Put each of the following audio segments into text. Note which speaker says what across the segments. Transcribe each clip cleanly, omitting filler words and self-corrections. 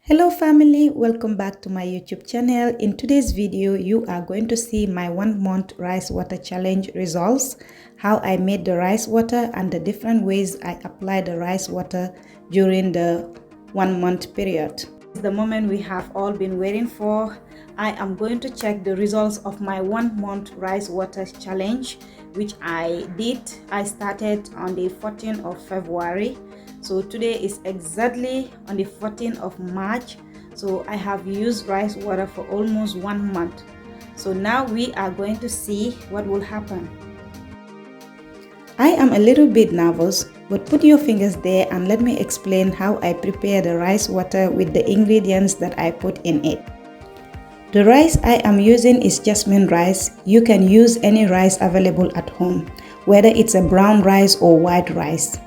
Speaker 1: Hello family, welcome back to my YouTube channel. In today's video, you are going to see my 1 month rice water challenge results, how I made the rice water and the different ways I applied the rice water during the 1 month period. It's the moment we have all been waiting for. I am going to check the results of my 1 month rice water challenge, which I did. I started on the 14th of February. So today is exactly on the 14th of March. So I have used rice water for almost 1 month. So now we are going to see what will happen. I am a little bit nervous, but put your fingers there and let me explain how I prepare the rice water with the ingredients that I put in it. The rice I am using is jasmine rice. You can use any rice available at home, whether it's a brown rice or white rice.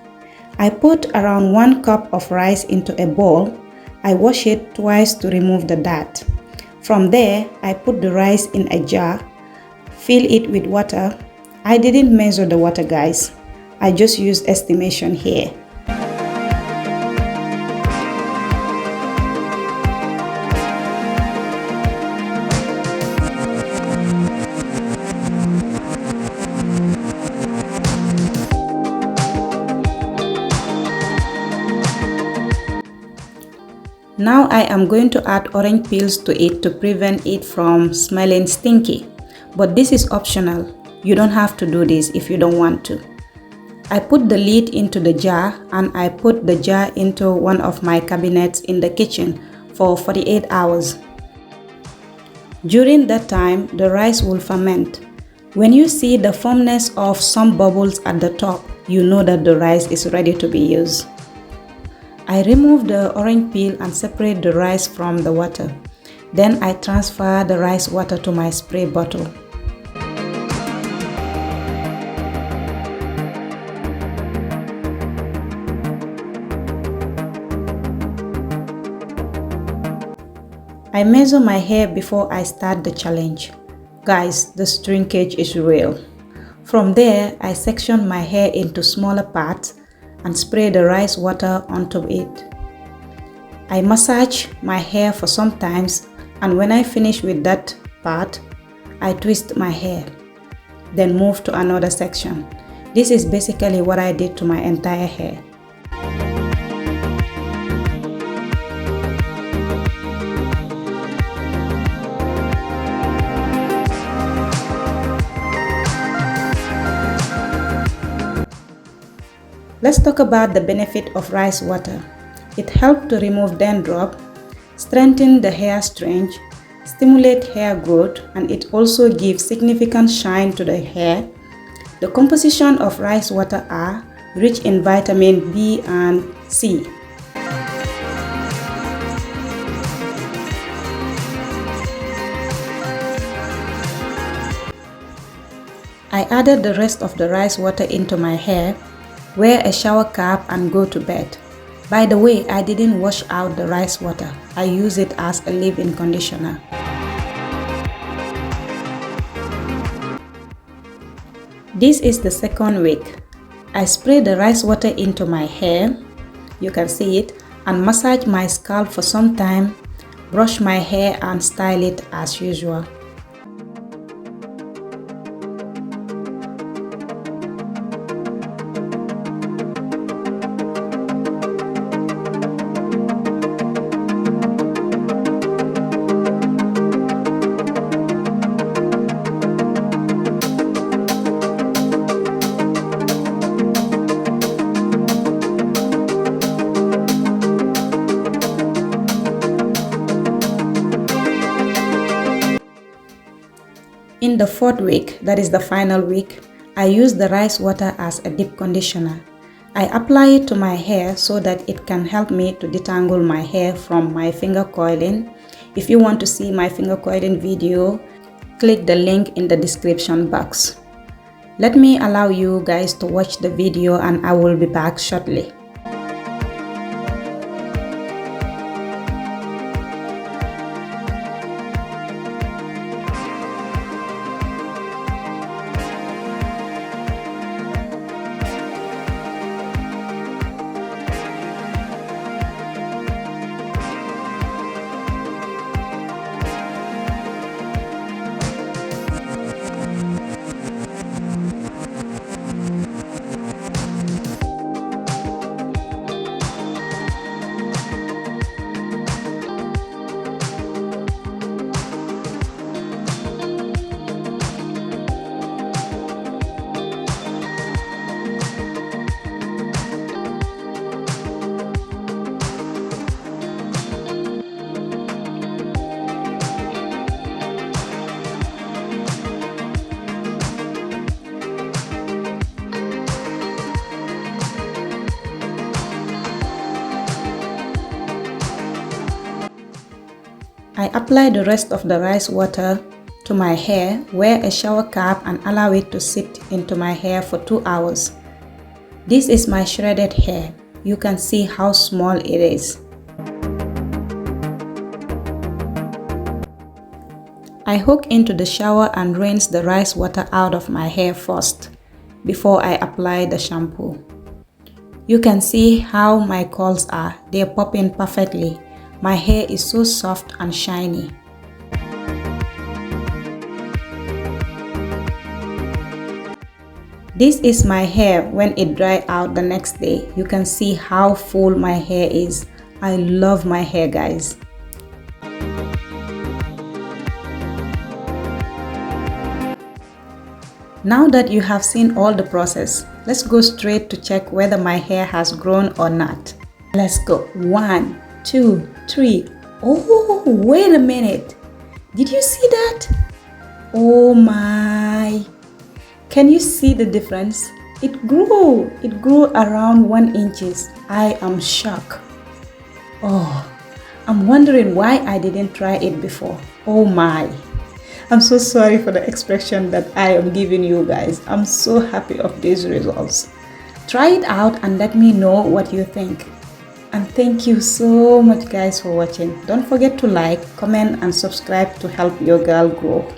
Speaker 1: I put around 1 cup of rice into a bowl. I wash it twice to remove the dirt. From there, I put the rice in a jar, fill it with water. I didn't measure the water, guys. I just used estimation here. Now I am going to add orange peels to it to prevent it from smelling stinky. But this is optional. You don't have to do this if you don't want to. I put the lid into the jar and I put the jar into one of my cabinets in the kitchen for 48 hours. During that time, the rice will ferment. When you see the firmness of some bubbles at the top, you know that the rice is ready to be used. I remove the orange peel and separate the rice from the water. Then I transfer the rice water to my spray bottle. I measure my hair before I start the challenge. Guys, the shrinkage is real. From there, I section my hair into smaller parts and spray the rice water onto it. I massage my hair for some times, and when I finish with that part, I twist my hair, then move to another section. This is basically what I did to my entire hair. Let's talk about the benefit of rice water. It helps to remove dandruff, strengthen the hair strength, stimulate hair growth, and it also gives significant shine to the hair. The composition of rice water are rich in vitamin B and C. I added the rest of the rice water into my hair, wear a shower cap and go to bed. By the way, I didn't wash out the rice water. I use it as a leave-in conditioner. This is the second week. I spray the rice water into my hair, you can see it, and massage my scalp for some time, brush my hair and style it as usual. In the 4th week, that is the final week, I use the rice water as a deep conditioner. I apply it to my hair so that it can help me to detangle my hair from my finger coiling. If you want to see my finger coiling video, click the link in the description box. Let me allow you guys to watch the video and I will be back shortly. I apply the rest of the rice water to my hair, wear a shower cap and allow it to sit into my hair for 2 hours. This is my shredded hair. You can see how small it is. I hook into the shower and rinse the rice water out of my hair first before I apply the shampoo. You can see how my curls are. They're popping perfectly. My hair is so soft and shiny. This is my hair when it dry out the next day. You can see how full my hair is. I love my hair, guys. Now that you have seen all the process, let's go straight to check whether my hair has grown or not. Let's go. 1, 2, 3. Oh, wait a minute. Did you see that? Oh my. Can you see the difference? It grew. It grew around 1 inch. I am shocked. Oh, I'm wondering why I didn't try it before. Oh my. I'm so sorry for the expression that I am giving you guys. I'm so happy of these results. Try it out and let me know what you think. And thank you so much guys for watching. Don't forget to like, comment and subscribe to help your girl grow.